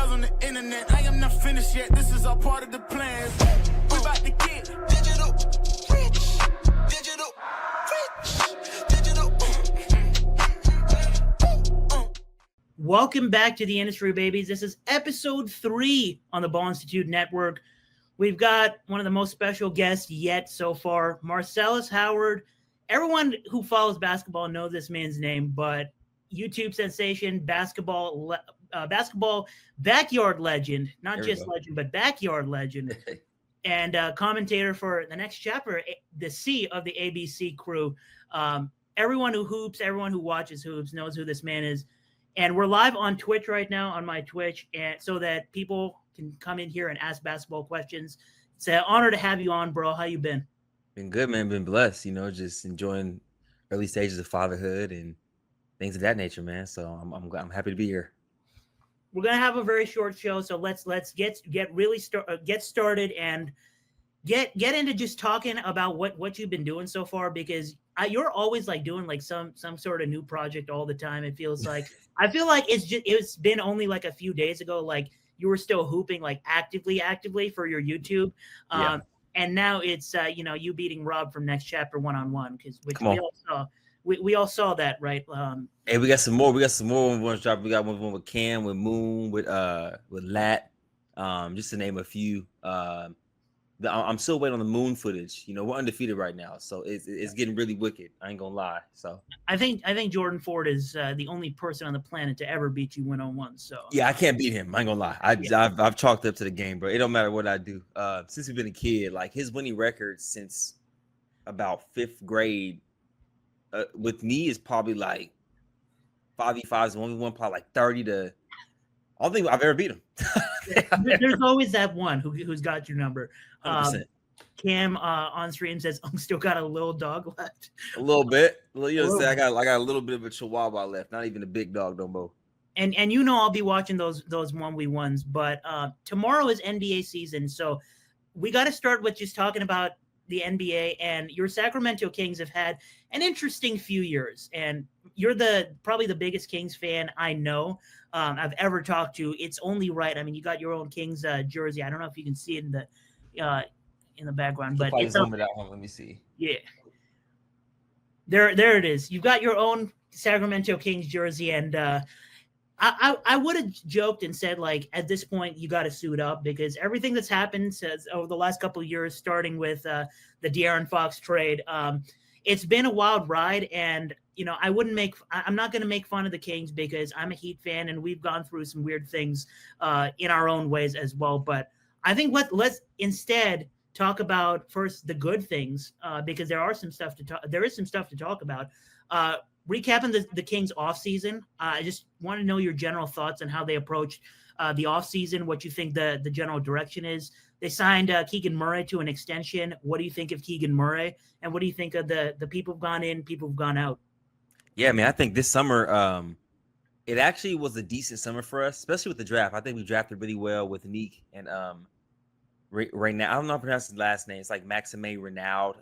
stars on the internet. I am not finished yet. This is all part of the plan. We about to get digital rich. Digital rich. Digital. Welcome back to the industry, babies. This is episode 3 on the Ball Institute Network. We've got one of the most special guests yet so far, Marcellus Howard. Everyone who follows basketball knows this man's name, but YouTube sensation, basketball backyard legend, not just legend, but backyard legend, and commentator for the next chapter, the C of the ABC crew. Everyone who hoops, everyone who watches hoops knows who this man is. And we're live on Twitch right now, on my Twitch, and so that people can come in here and ask basketball questions. It's an honor to have you on, bro. How you been? Been good, man. Been blessed, just enjoying early stages of fatherhood and things of that nature, man. So I'm happy to be here. We're gonna have a very short show, so let's get started and get into just talking about what you've been doing so far, because you're always like doing like some sort of new project all the time. It feels like I feel like it's been only like a few days ago, like you were still hooping like actively for your YouTube. And now it's you beating Rob from Next Chapter 1-on-1, which we all saw. We all saw that, right? Hey, we got some more. We want to drop. We got one with Cam, with Moon, with Lat, just to name a few. I'm still waiting on the Moon footage. We're undefeated right now, so it's getting really wicked. I ain't gonna lie. So I think Jordan Ford is the only person on the planet to ever beat you 1-on-1. So yeah, I can't beat him. I ain't gonna lie. I've chalked up to the game, bro. It don't matter what I do. Since we've been a kid, like his winning record since about 5th grade with me is probably like 5v5s, 1v1, probably like 30 to. I don't think I've ever beat him. There's always that one who's got your number. 100%. Cam on stream says, "I'm still got a little dog left." A little bit. I got a little bit of a chihuahua left. Not even a big dog no more. And I'll be watching those 1v1s. But tomorrow is NBA season, so we got to start with just talking about the NBA. And your Sacramento Kings have had an interesting few years, and you're probably the biggest Kings fan I know I've ever talked to. It's only right. I mean, you got your own Kings jersey. I don't know if you can see it in the background, but it's zoom it out. Let me see. Yeah, there it is. You've got your own Sacramento Kings jersey, and I would have joked and said, like, at this point you got to suit up, because everything that's happened over the last couple of years, starting with the De'Aaron Fox trade, it's been a wild ride. And I'm not going to make fun of the Kings because I'm a Heat fan and we've gone through some weird things in our own ways as well. But I think let's instead talk about first the good things, because there is some stuff to talk about. Recapping the Kings offseason, I just want to know your general thoughts on how they approached the offseason, what you think the general direction is. They signed Keegan Murray to an extension. What do you think of Keegan Murray? And what do you think of the people who've gone in, people who've gone out? Yeah, man, I think this summer, it actually was a decent summer for us, especially with the draft. I think we drafted really well with Neek and right now, I don't know how to pronounce his last name. It's like Maxime Renaud.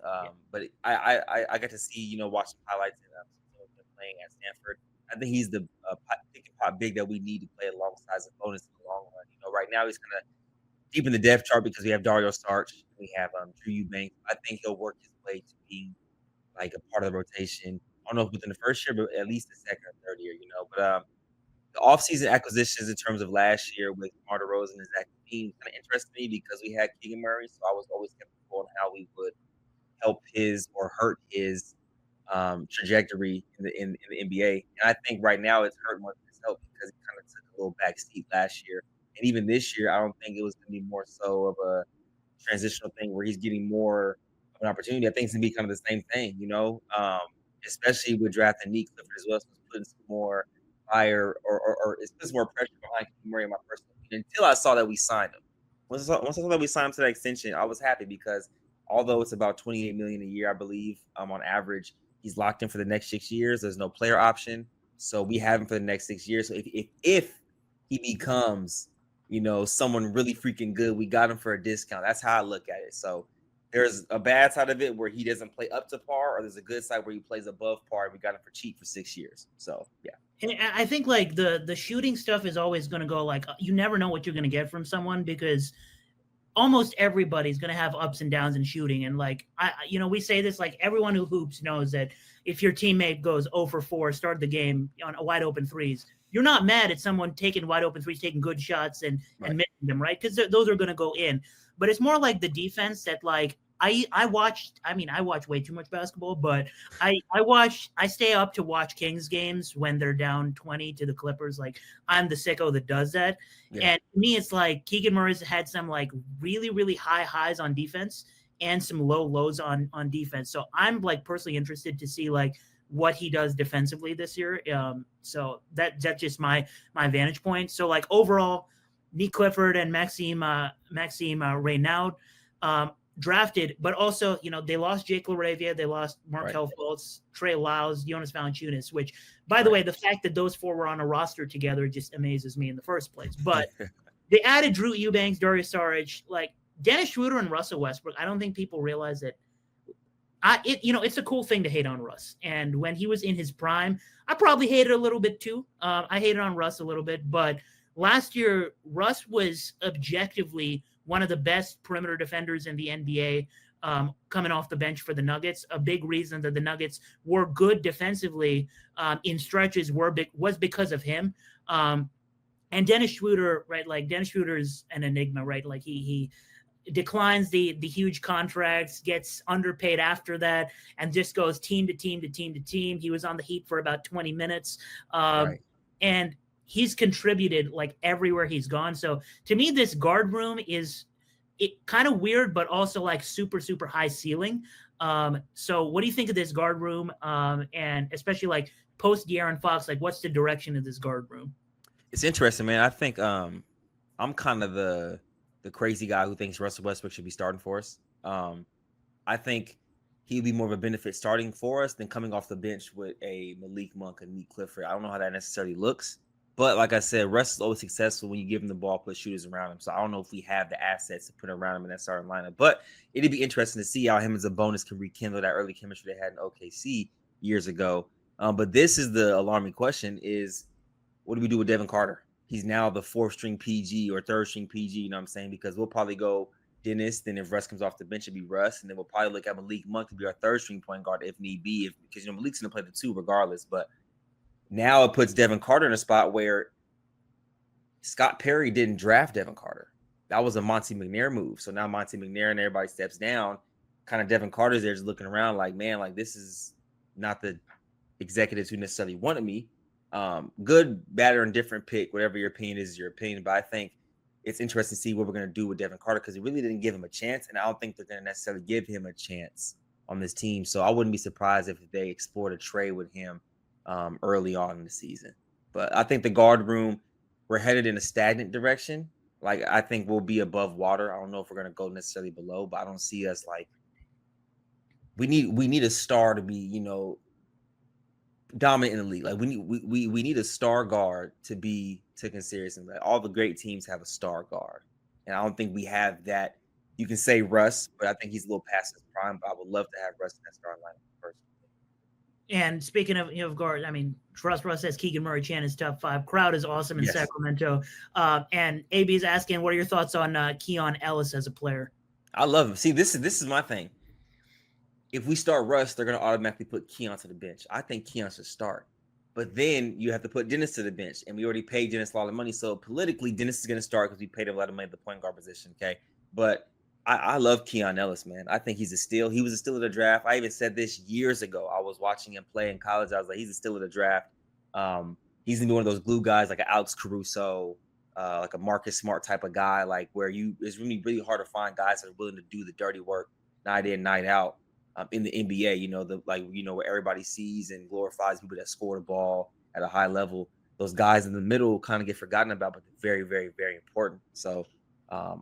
But I got to see, watch some highlights of him playing at Stanford. I think he's the pick and pop big that we need to play alongside Sabonis in the long run. Right now he's kind of deep in the depth chart because we have Dario Saric, we have Drew Eubanks. I think he'll work his way to being like a part of the rotation. I don't know if within the first year, but at least the second or third year, But the offseason acquisitions in terms of last year with DeMar DeRozan and Zach LaVine kind of interested me because we had Keegan Murray, so I was always skeptical on how we would help his or hurt his trajectory in the NBA. And I think right now it's hurt more than it's helped because he kind of took a little back seat last year. And even this year, I don't think it was going to be more so of a transitional thing where he's getting more of an opportunity. I think it's going to be kind of the same thing, especially with drafting Neek Clifford as well. So it's putting some more fire or it's putting some more pressure behind Keegan Murray in my personal opinion until I saw that we signed him. Once I saw that we signed him to that extension, I was happy because although it's about $28 million a year, I believe, on average, he's locked in for the next 6 years. There's no player option. So we have him for the next 6 years. So if he becomes, someone really freaking good, we got him for a discount. That's how I look at it. So there's a bad side of it where he doesn't play up to par, or there's a good side where he plays above par, and we got him for cheap for 6 years. So, yeah. And I think like the shooting stuff is always going to go like you never know what you're going to get from someone because almost everybody's going to have ups and downs in shooting. And like we say this like everyone who hoops knows that if your teammate goes 0 for 4, start the game on a wide open threes, you're not mad at someone taking wide open threes, taking good shots and missing them, right? Because those are going to go in. But it's more like the defense that like I watch way too much basketball, but I stay up to watch Kings games when they're down 20 to the Clippers. Like I'm the sicko that does that. Yeah. And to me, it's like Keegan Murray's had some like really, really high highs on defense and some low lows on defense. So I'm like personally interested to see like what he does defensively this year. So that's just my vantage point. So like overall, Nick Clifford and Maxime Reynaud drafted, but also, they lost Jake LaRavia, they lost Markel Fultz, Trey Lyles, Jonas Valanciunas, which, by the way, the fact that those four were on a roster together just amazes me in the first place. But they added Drew Eubanks, Darius Saric, like Dennis Schroeder and Russell Westbrook. I don't think people realize that. It's a cool thing to hate on Russ. And when he was in his prime, I probably hated a little bit too. I hated on Russ a little bit, but last year, Russ was objectively one of the best perimeter defenders in the NBA coming off the bench for the Nuggets. A big reason that the Nuggets were good defensively in stretches was because of him. And Dennis Schroeder, right? Like Dennis Schroeder is an enigma, right? Like he declines the huge contracts, gets underpaid after that, and just goes team to team to team to team. He was on the Heat for about 20 minutes. And he's contributed like everywhere he's gone. So to me, this guard room is kind of weird, but also like super, super high ceiling. So what do you think of this guard room? And especially like post De'Aaron Fox, like what's the direction of this guard room? It's interesting, man. I think I'm kind of the crazy guy who thinks Russell Westbrook should be starting for us. I think he'd be more of a benefit starting for us than coming off the bench with a Malik Monk and Nick Clifford. I don't know how that necessarily looks. But like I said, Russ is always successful when you give him the ball, put shooters around him. So I don't know if we have the assets to put around him in that starting lineup. But it'd be interesting to see how him as a bonus can rekindle that early chemistry they had in OKC years ago. But this is the alarming question is, what do we do with Devin Carter? He's now the 4th-string PG or 3rd-string PG, you know what I'm saying? Because we'll probably go Dennis, then if Russ comes off the bench, it'd be Russ. And then we'll probably look at Malik Monk to be our 3rd-string point guard if need be. Because, Malik's going to play the 2 regardless. But now it puts Devin Carter in a spot where Scott Perry didn't draft Devin Carter. That was a Monty McNair move. So now Monty McNair and everybody steps down. Kind of Devin Carter's there just looking around like, man, like this is not the executives who necessarily wanted me. Good, bad, or indifferent pick, whatever your opinion is your opinion. But I think it's interesting to see what we're going to do with Devin Carter because he really didn't give him a chance. And I don't think they're going to necessarily give him a chance on this team. So I wouldn't be surprised if they explored a trade with him early on in the season. But I think the guard room, we're headed in a stagnant direction. Like, I think we'll be above water. I don't know if we're going to go necessarily below, but I don't see us like we need a star to be, dominant in the league. Like we need a star guard to be taken seriously. Like, all the great teams have a star guard. And I don't think we have that. You can say Russ, but I think he's a little past his prime, but I would love to have Russ in that starting lineup first. And speaking of guard, I mean, Russ says Keegan Murray Chan is top 5. Crowd is awesome in Sacramento. And AB is asking, what are your thoughts on Keon Ellis as a player? I love him. See, this is my thing. If we start Russ, they're going to automatically put Keon to the bench. I think Keon should start. But then you have to put Dennis to the bench. And we already paid Dennis a lot of money. So politically, Dennis is going to start because we paid him a lot of money at the point guard position. Okay. But I love Keon Ellis, man. I think he's a steal. He was a steal of the draft. I even said this years ago. I was watching him play in college. I was like, he's a steal of the draft. He's gonna be one of those glue guys like an Alex Caruso, like a Marcus Smart type of guy, like where it's really, really hard to find guys that are willing to do the dirty work night in, night out in the NBA, where everybody sees and glorifies people that score the ball at a high level. Those guys in the middle kind of get forgotten about, but they're very, very, very important. So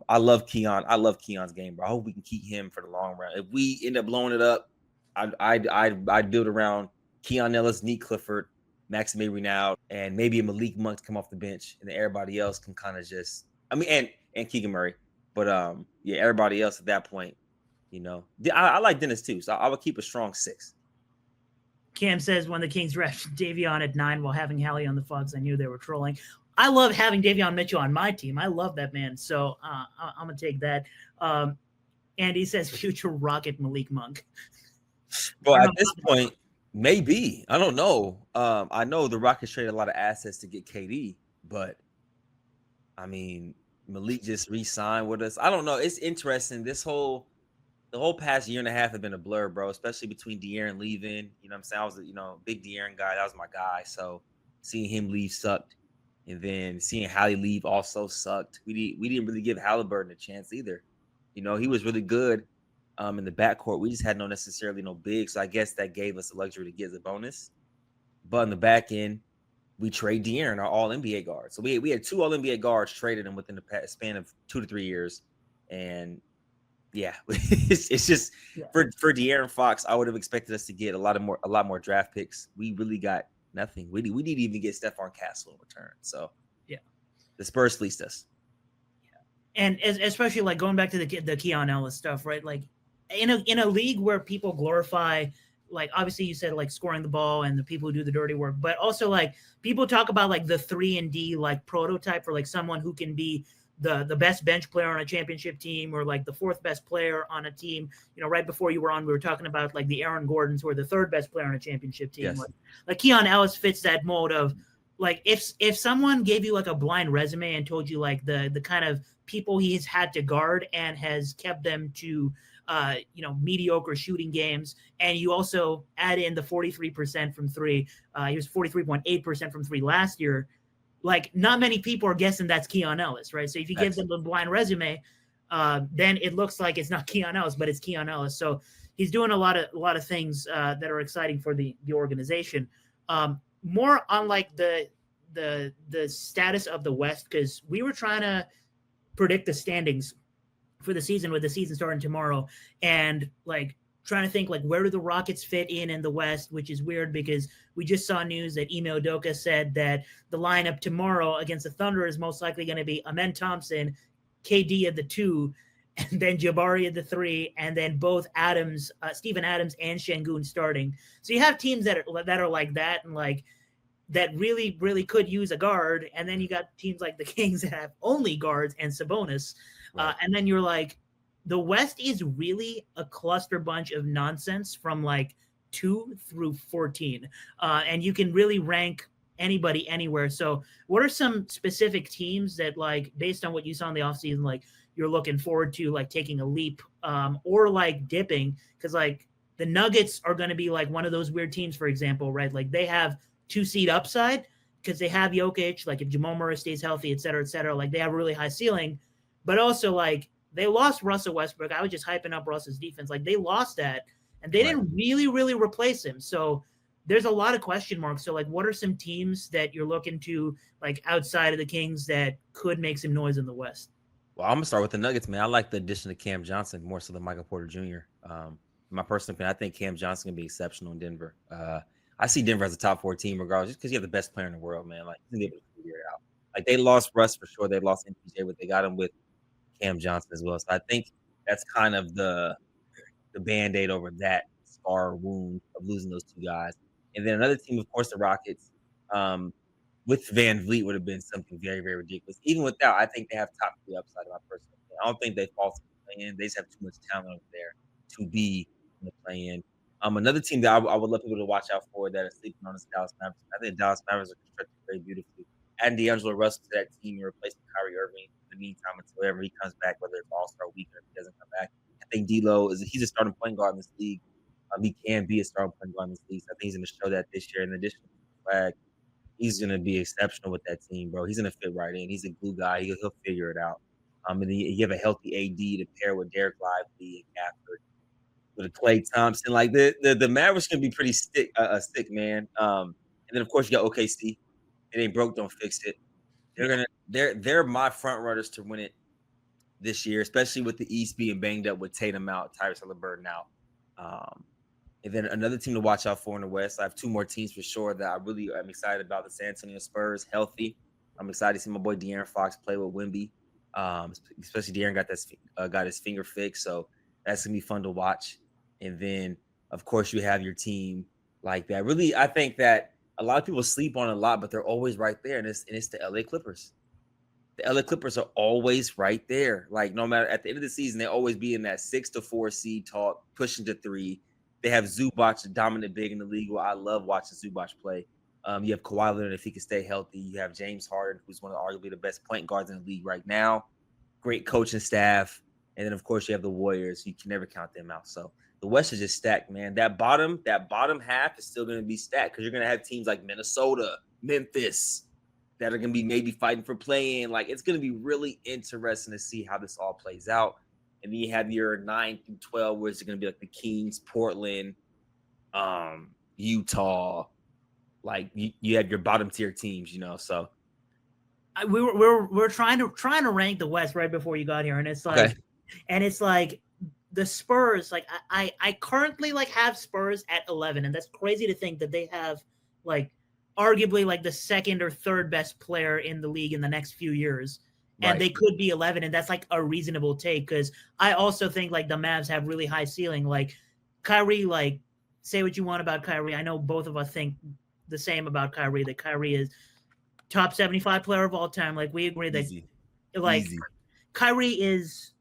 I love Keon. I love Keon's game, bro. I hope we can keep him for the long run. If we end up blowing it up, I'd build around Keon Ellis, Nick Clifford, Maxime Reynaud, and maybe a Malik Monk to come off the bench, and then everybody else can kind of just, and Keegan Murray. But everybody else at that point, I like Dennis too, so I would keep a strong 6. Cam says when the Kings drafted Davion at 9 while having Hallie on the Fox, I knew they were trolling. I love having Davion Mitchell on my team. I love that man. So I'm going to take that. Andy says future Rocket Malik Monk. Well, at this point, maybe. I don't know. I know the Rockets traded a lot of assets to get KD, but I mean, Malik just re-signed with us. I don't know. It's interesting. The whole past year and a half have been a blur, bro, especially between De'Aaron leaving. You know what I'm saying? I was a big De'Aaron guy. That was my guy. So seeing him leave sucked. And then seeing Hallie leave also sucked. We didn't really give Halliburton a chance either. He was really good in the backcourt. We just had necessarily no big. So I guess that gave us the luxury to get the bonus. But in the back end, we trade De'Aaron, our all-NBA guard. So we had 2 all-NBA guards traded him within the span of 2 to 3 years. And yeah, it's just for De'Aaron Fox, I would have expected us to get a lot more draft picks. We really got nothing. We didn't even get Stephon Castle in return. So yeah, the Spurs fleeced us. Yeah, and especially like going back to the Keon Ellis stuff, right? Like in a league where people glorify, like obviously you said like scoring the ball and the people who do the dirty work, but also like people talk about like the 3-and-D like prototype for like someone who can be the best bench player on a championship team or like the 4th best player on a team. Right before you were on, we were talking about like the Aaron Gordons who are the 3rd best player on a championship team. Yes. Like Keon Ellis fits that mold of like if someone gave you like a blind resume and told you like the kind of people he's had to guard and has kept them to mediocre shooting games, and you also add in the 43% from 3, he was 43.8% from 3 last year. Like not many people are guessing that's Keon Ellis, right? So if you give them a blind resume, then it looks like it's not Keon Ellis, but it's Keon Ellis. So he's doing a lot of things that are exciting for the organization. More on like the status of the West, because we were trying to predict the standings for the season with the season starting tomorrow, and like trying to think like where do the Rockets fit in the West, which is weird because we just saw news that Ime Udoka said that the lineup tomorrow against the Thunder is most likely going to be Amen Thompson, KD at the 2, and then Jabari at the 3, and then both Adams, Steven Adams and Şengün starting. So you have teams that are like that and like that really, really could use a guard, and then you got teams like the Kings that have only guards and Sabonis, right. And then you're like, the West is really a cluster bunch of nonsense from like 2 through 14. And you can really rank anybody anywhere. So what are some specific teams that like, based on what you saw in the offseason, like you're looking forward to like taking a leap or like dipping? Cause like the Nuggets are going to be like one of those weird teams, for example, right? Like they have 2-seed upside because they have Jokic, like if Jamal Murray stays healthy, et cetera, like they have a really high ceiling, but also like, they lost Russell Westbrook. I was just hyping up Russell's defense. Like they lost that, and they didn't really, really replace him. So there's a lot of question marks. So like, what are some teams that you're looking to like outside of the Kings that could make some noise in the West? Well, I'm gonna start with the Nuggets, man. I like the addition of Cam Johnson more so than Michael Porter Jr. My personal opinion, I think Cam Johnson can be exceptional in Denver. I see Denver as a top 4 team, regardless, just because you have the best player in the world, man. Like he's able to figure it out. Like they lost Russ for sure. They lost MPJ, but they got him with Cam Johnson as well. So I think that's kind of the Band-Aid over that scar wound of losing those 2 guys. And then another team, of course, the Rockets, with Van Vliet would have been something very, very ridiculous. Even without, I think they have top 3 upside in my personal opinion. I don't think they fall to the play-in. They just have too much talent over there to be in the play-in. Another team that I would love people to watch out for that are sleeping on is Dallas Mavericks. I think Dallas Mavericks are constructed very beautifully. Adding D'Angelo Russell to that team and replacing Kyrie Irving in the meantime until ever he comes back, whether it's All-Star week or if he doesn't come back. I think D'Lo he's a starting point guard in this league. He can be a starting point guard in this league. So I think he's going to show that this year. In addition to the flag, he's going to be exceptional with that team, bro. He's going to fit right in. He's a glue guy. He'll figure it out. And then you have a healthy AD to pair with Derek Lively and Gafford with a Klay Thompson. Like the Mavericks going to be pretty sick, man. And then of course you got OKC. It ain't broke, don't fix it. They're my front runners to win it this year, especially with the East being banged up with Tatum out, Tyrese Halliburton out. And then another team to watch out for in the West. I have 2 more teams for sure that I really am excited about. The San Antonio Spurs, healthy. I'm excited to see my boy De'Aaron Fox play with Wemby. Especially De'Aaron got his finger fixed, so that's gonna be fun to watch. And then, of course, you have your team like that. Really, I think that a lot of people sleep on it a lot, but they're always right there, and it's the LA Clippers. The LA Clippers are always right there. Like no matter at the end of the season, they always be in that 6-4 seed talk, pushing to 3. They have Zubac, the dominant big in the league. Well, I love watching Zubac play. You have Kawhi Leonard if he can stay healthy. You have James Harden, who's one of arguably the best point guards in the league right now. Great coaching staff, and then of course you have the Warriors. You can never count them out. So the West is just stacked, man. That bottom half is still going to be stacked because you're going to have teams like Minnesota, Memphis, that are going to be maybe fighting for play-in. Like, it's going to be really interesting to see how this all plays out. And then you have your 9 through 12, where it's going to be like the Kings, Portland, Utah. Like, you have your bottom tier teams, you know. So we're trying to rank the West right before you got here, and it's like, the Spurs. Like, I currently like have Spurs at 11, and that's crazy to think that they have like arguably like the second or third best player in the league in the next few years. And they could be 11, and that's like a reasonable take because I also think like the Mavs have really high ceiling. Like Kyrie, like say what you want about Kyrie. I know both of us think the same about Kyrie, that Kyrie is top 75 player of all time. Like we agree that Kyrie is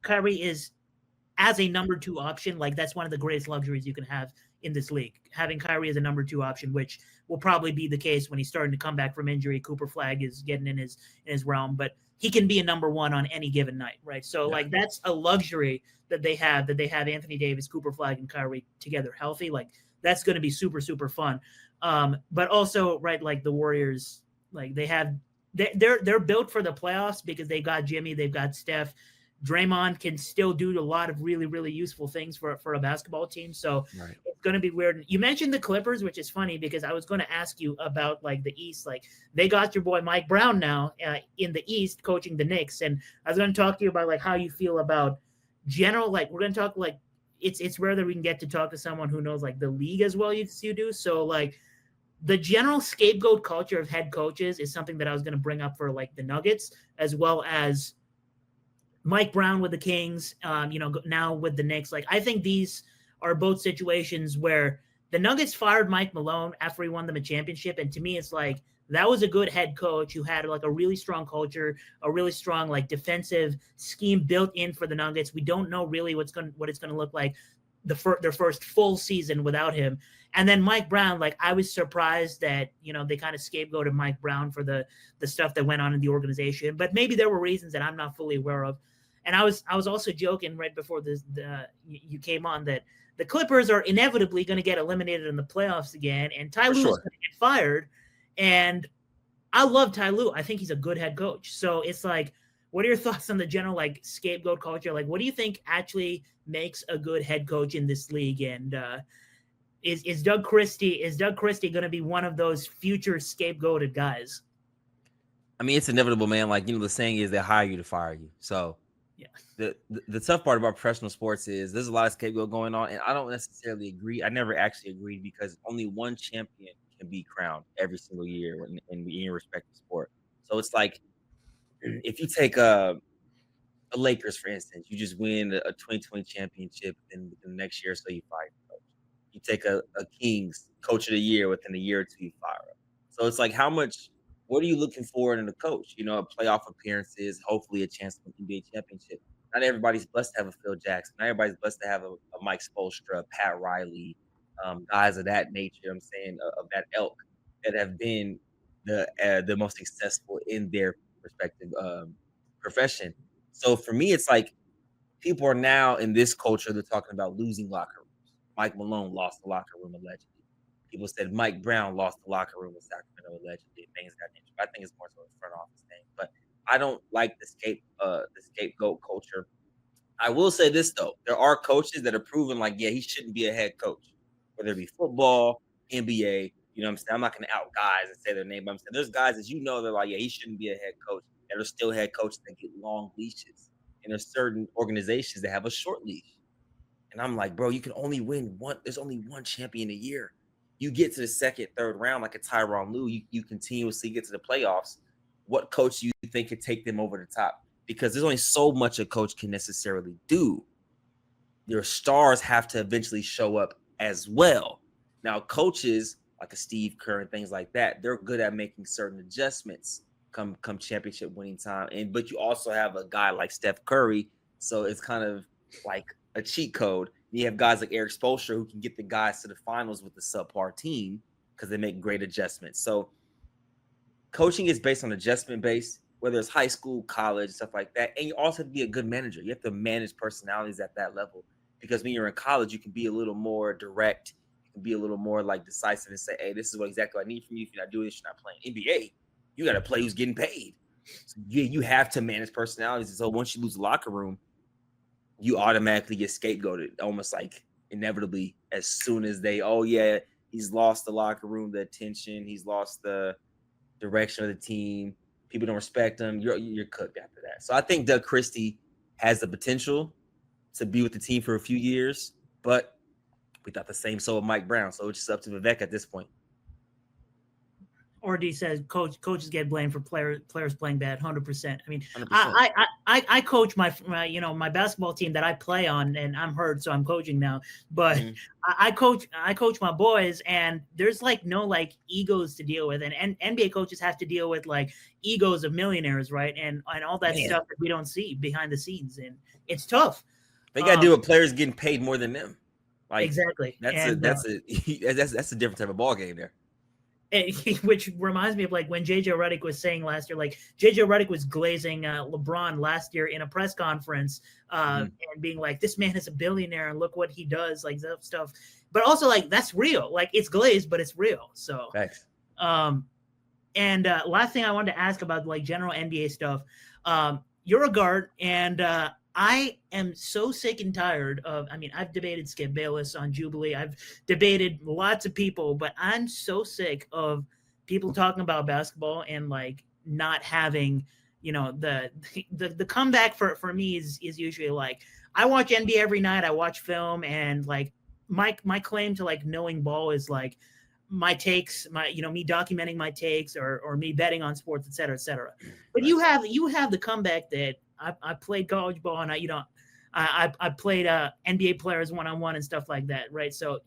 as a number 2 option. Like that's one of the greatest luxuries you can have in this league, having Kyrie as a number 2 option, which will probably be the case when he's starting to come back from injury. Cooper Flag is getting in his realm, but he can be a number 1 on any given night, right? So like that's a luxury that they have Anthony Davis, Cooper Flag, and Kyrie together healthy. Like that's going to be super, super fun. But also, right, like the Warriors, like they're built for the playoffs because they got Jimmy, they've got Steph. Draymond can still do a lot of really, really useful things for a basketball team. So it's going to be weird. You mentioned the Clippers, which is funny because I was going to ask you about like the East. Like they got your boy Mike Brown now in the East coaching the Knicks. And I was going to talk to you about like how you feel about general, like we're going to talk like it's rare that we can get to talk to someone who knows like the league as well as you do. So like the general scapegoat culture of head coaches is something that I was going to bring up for like the Nuggets, as well as Mike Brown with the Kings, now with the Knicks. Like, I think these are both situations where the Nuggets fired Mike Malone after he won them a championship. And to me, it's like, that was a good head coach who had like a really strong culture, a really strong like defensive scheme built in for the Nuggets. We don't know really what it's going to look like their first full season without him. And then Mike Brown, like I was surprised that, they kind of scapegoated Mike Brown for the stuff that went on in the organization, but maybe there were reasons that I'm not fully aware of. And I was also joking right before you came on that the Clippers are inevitably going to get eliminated in the playoffs again, and Ty Lue is going to get fired. And I love Ty Lue. I think he's a good head coach. So it's like, what are your thoughts on the general like scapegoat culture? Like, what do you think actually makes a good head coach in this league? And is Doug Christie going to be one of those future scapegoated guys? I mean, it's inevitable, man. Like, the saying is they hire you to fire you. So yeah, the tough part about professional sports is there's a lot of scapegoat going on, and I don't necessarily agree. I never actually agreed because only one champion can be crowned every single year in your respective sport. So it's like if you take the Lakers, for instance, you just win a 2020 championship, and within the next year or so you fire the coach. You take a Kings coach of the year, within a year or two you fire him. So it's like what are you looking for in a coach? Playoff appearances, hopefully a chance to win an NBA championship. Not everybody's blessed to have a Phil Jackson. Not everybody's blessed to have a Mike Spoelstra, Pat Riley, guys of that nature. I'm saying of that ilk that have been the most successful in their respective profession. So for me, it's like people are now in this culture. They're talking about losing locker rooms. Mike Malone lost the locker room allegedly. People said Mike Brown lost the locker room in Sacramento allegedly. Things got nature. I think it's more so a front office thing. But I don't like the scapegoat culture. I will say this though: there are coaches that are proven like, he shouldn't be a head coach, whether it be football, NBA. You know what I'm saying? I'm not going to out guys and say their name, but I'm saying there's guys that they're like, he shouldn't be a head coach. That are still head coaches that get long leashes, and there's certain organizations that have a short leash. And I'm like, bro, you can only win one. There's only one champion a year. You get to the second, third round like a Tyronn Lue, you continuously get to the playoffs. What coach do you think could take them over the top? Because there's only so much a coach can necessarily do. Your stars have to eventually show up as well. Now, coaches like a Steve Kerr and things like that, they're good at making certain adjustments come championship winning time. But you also have a guy like Steph Curry, so it's kind of like a cheat code. You have guys like Eric Spoelstra who can get the guys to the finals with the subpar team because they make great adjustments. So coaching is based on adjustment base, whether it's high school, college, stuff like that. And you also have to be a good manager. You have to manage personalities at that level, because when you're in college, you can be a little more direct. You can be a little more like decisive and say, hey, this is what exactly I need from you. If you're not doing this, you're not playing. NBA, you got to play who's getting paid. So you have to manage personalities. And so once you lose the locker room, you automatically get scapegoated, almost like inevitably, as soon as he's lost the locker room, the attention, he's lost the direction of the team, people don't respect him, you're cooked after that. So I think Doug Christie has the potential to be with the team for a few years, but we thought the same so with Mike Brown. So it's just up to Vivek at this point. Or D says coaches get blamed for players playing bad. 100%. I mean, 100%. I coach my my basketball team that I play on, and I'm hurt, so I'm coaching now. But I coach my boys, and there's like no like egos to deal with, and NBA coaches have to deal with like egos of millionaires, right? And all that stuff that we don't see behind the scenes, and it's tough. They got to deal with players getting paid more than them. Like, exactly. That's a different type of ball game there. Which reminds me of like when JJ Redick was saying last year, like JJ Redick was glazing LeBron last year in a press conference and being like, this man is a billionaire and look what he does, like that stuff. But also like, that's real. Like it's glazed, but it's real. So, thanks. And last thing I wanted to ask about like general NBA stuff. You're a guard, and I am so sick and tired of, I mean, I've debated Skip Bayless on Jubilee. I've debated lots of people, but I'm so sick of people talking about basketball and like not having, the comeback for me is usually like, I watch NBA every night. I watch film, and like my claim to like knowing ball is like my takes, me documenting my takes or me betting on sports, et cetera, et cetera. But you have the comeback that I played college ball, and I played NBA players one-on-one and stuff like that, right? So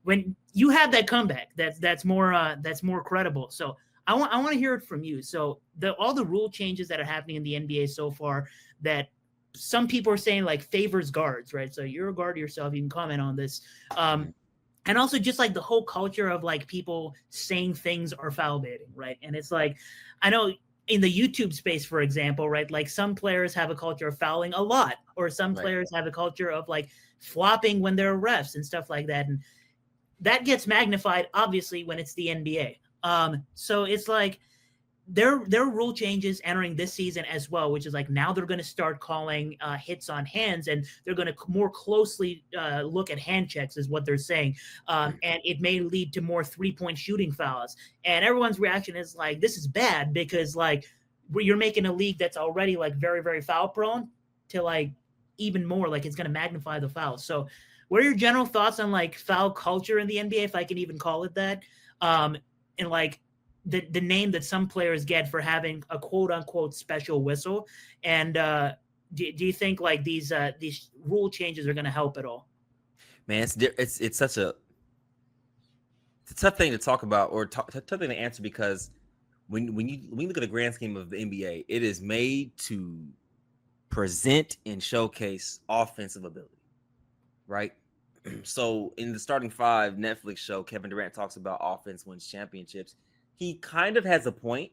when you have that comeback, that's more credible. So I want to hear it from you. So all the rule changes that are happening in the NBA so far, that some people are saying like favors guards, right? So you're a guard yourself, you can comment on this. And also just like the whole culture of like people saying things are foul baiting, right? And it's like, I know in the YouTube space, for example, right? Like some players have a culture of fouling a lot, or some players have a culture of like flopping when they're refs and stuff like that. And that gets magnified, obviously, when it's the NBA. So it's like there are rule changes entering this season as well, which is like now they're going to start calling hits on hands, and they're going to more closely look at hand checks is what they're saying. And it may lead to more 3-point shooting fouls. And everyone's reaction is like, this is bad, because like you're making a league that's already like very, very foul prone to like even more, like it's going to magnify the fouls. So what are your general thoughts on like foul culture in the NBA, if I can even call it that? And like, the name that some players get for having a quote unquote special whistle. And do you think like these rule changes are going to help at all? Man, it's such a tough thing to talk about, or tough thing to answer, because when you look at the grand scheme of the NBA, it is made to present and showcase offensive ability, right? So in the Starting Five Netflix show, Kevin Durant talks about offense wins championships. He kind of has a point,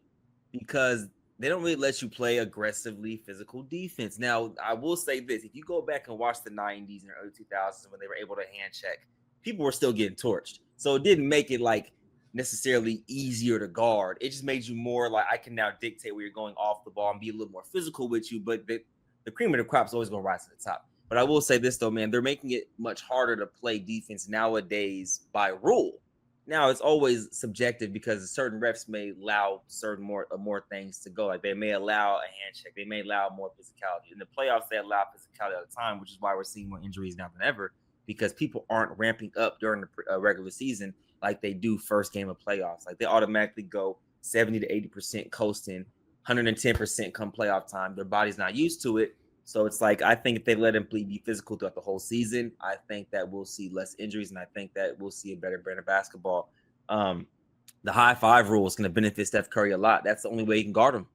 because they don't really let you play aggressively physical defense. Now, I will say this. If you go back and watch the 90s and early 2000s when they were able to hand check, people were still getting torched. So it didn't make it like necessarily easier to guard. It just made you more like, I can now dictate where you're going off the ball and be a little more physical with you. But the cream of the crop is always going to rise to the top. But I will say this, though, man, they're making it much harder to play defense nowadays by rule. Now, it's always subjective, because certain refs may allow certain more things to go. Like they may allow a hand check. They may allow more physicality. In the playoffs, they allow physicality all the time, which is why we're seeing more injuries now than ever, because people aren't ramping up during the regular season like they do first game of playoffs. Like they automatically go 70 to 80% coasting, 110% come playoff time. Their body's not used to it. So it's like, I think if they let him be physical throughout the whole season, I think that we'll see less injuries, and I think that we'll see a better brand of basketball. The high five rule is going to benefit Steph Curry a lot. That's the only way you can guard him.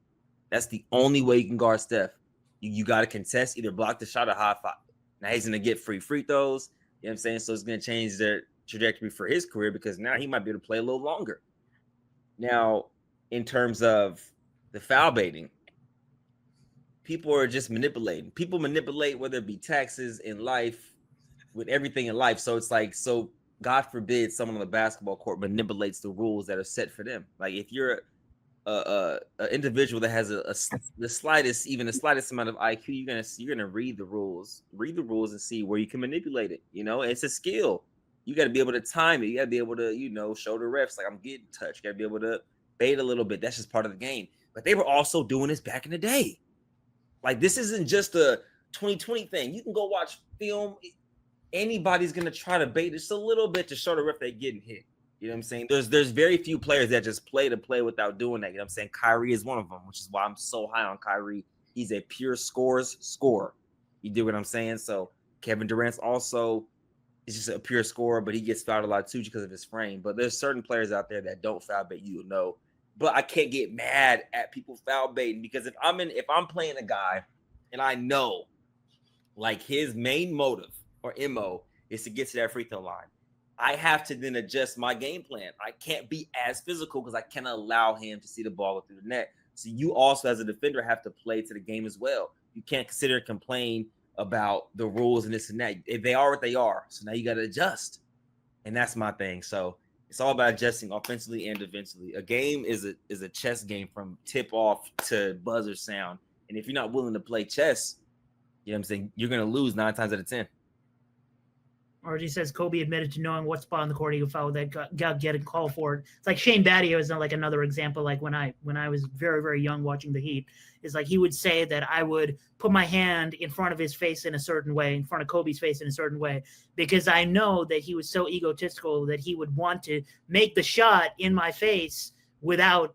That's the only way you can guard Steph. You got to contest, either block the shot or high five. Now he's going to get free throws. You know what I'm saying? So it's going to change their trajectory for his career, because now he might be able to play a little longer. Now, in terms of the foul baiting, people are just manipulating. People manipulate, whether it be taxes in life, with everything in life. So it's like, so God forbid someone on the basketball court manipulates the rules that are set for them. Like, if you're a individual that has the slightest amount of IQ, you're gonna read the rules and see where you can manipulate it. It's a skill. You got to be able to time it. You got to be able to, show the refs like, I'm getting touched. You got to be able to bait a little bit. That's just part of the game. But they were also doing this back in the day. Like, this isn't just a 2020 thing. You can go watch film. Anybody's gonna try to bait just a little bit to show the ref they're getting hit. You know what I'm saying? There's very few players that just play to play without doing that. You know what I'm saying? Kyrie is one of them, which is why I'm so high on Kyrie. He's a pure scorer. You do what I'm saying? So Kevin Durant's also is just a pure scorer, but he gets fouled a lot too because of his frame. But there's certain players out there that don't foul bait, But I can't get mad at people foul baiting, because if I'm playing a guy and I know, like, his main motive or MO is to get to that free throw line, I have to then adjust my game plan. I can't be as physical because I cannot allow him to see the ball through the net. So you also, as a defender, have to play to the game as well. You can't consider and complain about the rules and this and that. If they are what they are, so now you got to adjust. And that's my thing. So it's all about adjusting offensively and defensively. A game is a chess game from tip off to buzzer sound. And if you're not willing to play chess, you know what I'm saying, you're going to lose 9 times out of 10. RG says Kobe admitted to knowing what spot on the court he would foul that got getting called for it. It's like Shane Battier is like another example. Like when I was very, very young watching the Heat, is like he would say that I would put my hand in front of his face in a certain way, in front of Kobe's face in a certain way, because I know that he was so egotistical that he would want to make the shot in my face without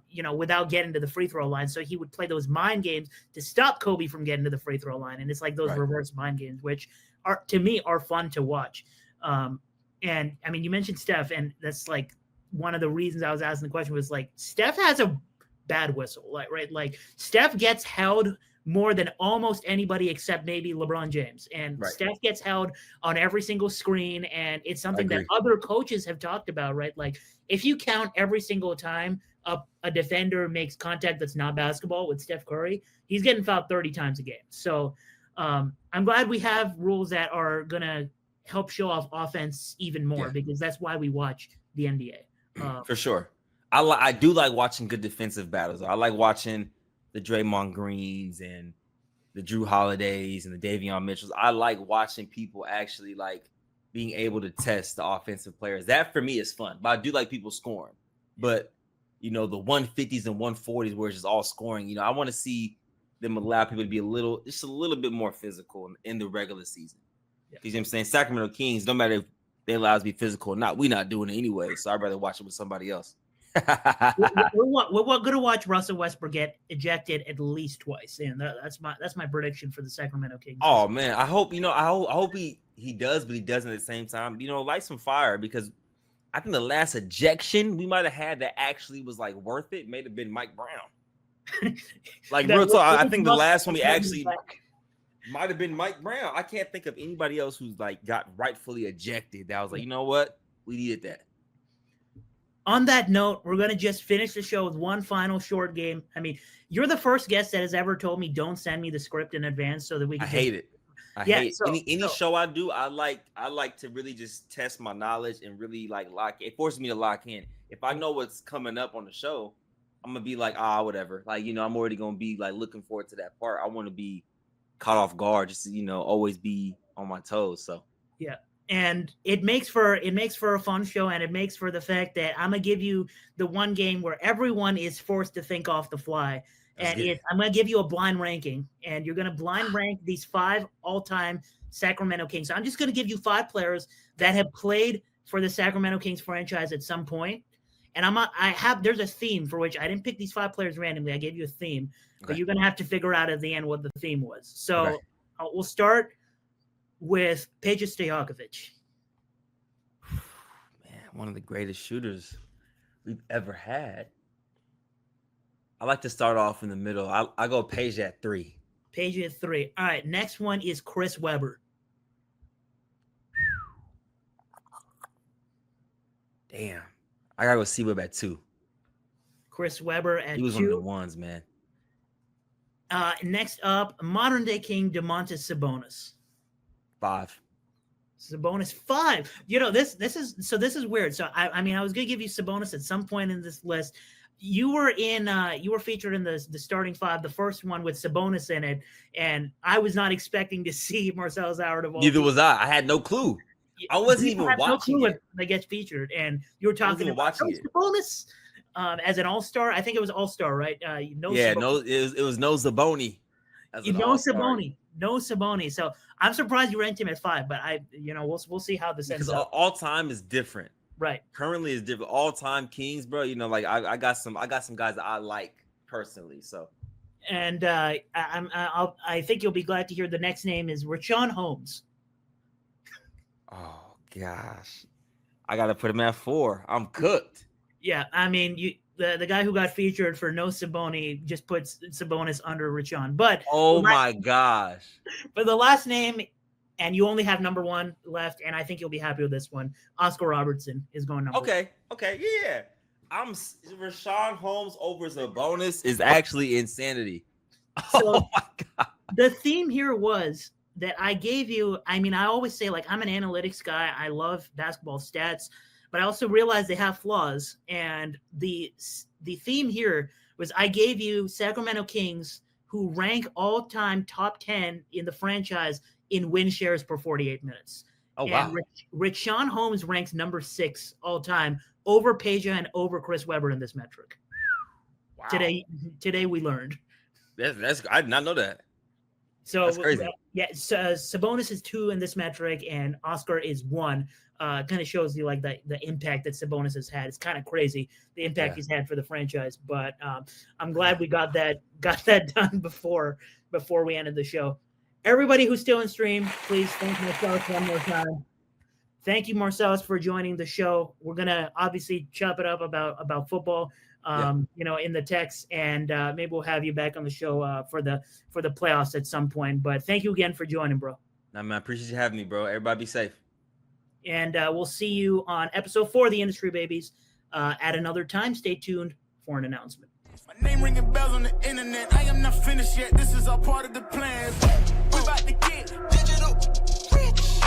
getting to the free throw line. So he would play those mind games to stop Kobe from getting to the free throw line. And it's like those reverse mind games, which to me are fun to watch. And I mean, you mentioned Steph, and that's like one of the reasons I was asking the question was like, Steph has a bad whistle, right? Like Steph gets held more than almost anybody except maybe LeBron James. And Steph gets held on every single screen. And it's something that other coaches have talked about, right? Like if you count every single time a defender makes contact that's not basketball with Steph Curry, he's getting fouled 30 times a game. So I'm glad we have rules that are going to help show off offense even more, because that's why we watch the NBA. For sure. I do like watching good defensive battles. I like watching the Draymond Greens and the Drew Holidays and the Davion Mitchells. I like watching people actually like being able to test the offensive players. That for me is fun. But I do like people scoring. But, the 150s and 140s where it's just all scoring, I want to see them allow people to be just a little bit more physical in the regular season. You know what I'm saying? Sacramento Kings, no matter if they allow us to be physical or not, we're not doing it anyway. So I'd rather watch it with somebody else. we're going to watch Russell Westbrook get ejected at least twice, and that's my prediction for the Sacramento Kings. Oh man, I hope I hope he does, but he doesn't at the same time. Light some fire, because I think the last ejection we might have had that actually was like worth it may have been Mike Brown. Like real talk, I think the last one we actually might have been Mike Brown. I can't think of anybody else who's like got rightfully ejected. That was like, you know what, we needed that. On that note, we're going to just finish the show with one final short game. I mean, you're the first guest that has ever told me don't send me the script in advance so that we can. I hate it. I hate any show I do. I like to really just test my knowledge and really like lock. It forces me to lock in. If I know what's coming up on the show, I'm gonna be like, whatever. Like, I'm already gonna be like looking forward to that part. I want to be caught off guard, just to, always be on my toes. So yeah. And it makes for a fun show, and it makes for the fact that I'm gonna give you the one game where everyone is forced to think off the fly. And I'm gonna give you a blind ranking, and you're gonna blind rank these 5 all-time Sacramento Kings. So I'm just gonna give you 5 players that have played for the Sacramento Kings franchise at some point. And there's a theme for which I didn't pick these 5 players randomly. I gave you a theme. but Okay. you're gonna have to figure out at the end what the theme was. So Okay. we'll start with Peja Stojakovic. Man, one of the greatest shooters we've ever had. I like to start off in the middle. I go Page at 3. Peja at 3. All right, next one is Chris Webber. Damn. I gotta go C-Web at 2. Chris Webber at He was one of the 2. ones, man. Next up, modern day king Domantas Sabonis. 5. Sabonis 5. You know, this is weird. So I mean, I was gonna give you Sabonis at some point in this list. You were featured in the starting 5, the first one with Sabonis in it, and I was not expecting to see Marcellus Howard of all. Neither was I. I had no clue. I wasn't even watching it. That gets featured, and you were talking about Sabonis as an all-star. I think it was all-star, right? It was no Zaboni. No Saboni. So I'm surprised you ranked him at 5, but we'll see how this ends up. All time is different. Right. Currently is different. All time Kings, bro. You know, like I got some guys that I like personally. So. And I think you'll be glad to hear the next name is Richaun Holmes. Oh gosh, I gotta put him at 4. I'm cooked. Yeah, I mean, the guy who got featured for no Saboni just puts Sabonis under Richaun. But my gosh! But the last name, and you only have number 1 left, and I think you'll be happy with this one. Oscar Robertson is going number 1. Okay, yeah. Richaun Holmes over Sabonis is actually insanity. So, oh my god! The theme here was that I gave you. I mean, I always say, like, I'm an analytics guy. I love basketball stats, but I also realize they have flaws. And the theme here was I gave you Sacramento Kings who rank all-time top 10 in the franchise in win shares per 48 minutes. Oh, wow. And Richaun Holmes ranks number 6 all-time over Peja and over Chris Webber in this metric. Wow. Today we learned. I did not know that. So that's crazy. Sabonis is 2 in this metric, and Oscar is 1. Kind of shows you like the impact that Sabonis has had. It's kind of crazy the impact he's had for the franchise. But I'm glad we got that done before we ended the show. Everybody who's still in stream, please thank Marcellus one more time. Thank you, Marcellus, for joining the show. We're gonna obviously chop it up about football. In the text, and maybe we'll have you back on the show for the playoffs at some point. But thank you again for joining, bro. Nah, man, I appreciate you having me, bro. Everybody be safe. And we'll see you on episode 4 of the Industry Babies at another time. Stay tuned for an announcement. My name ringing bells on the internet. I am not finished yet. This is all part of the plan. We about to get digital rich.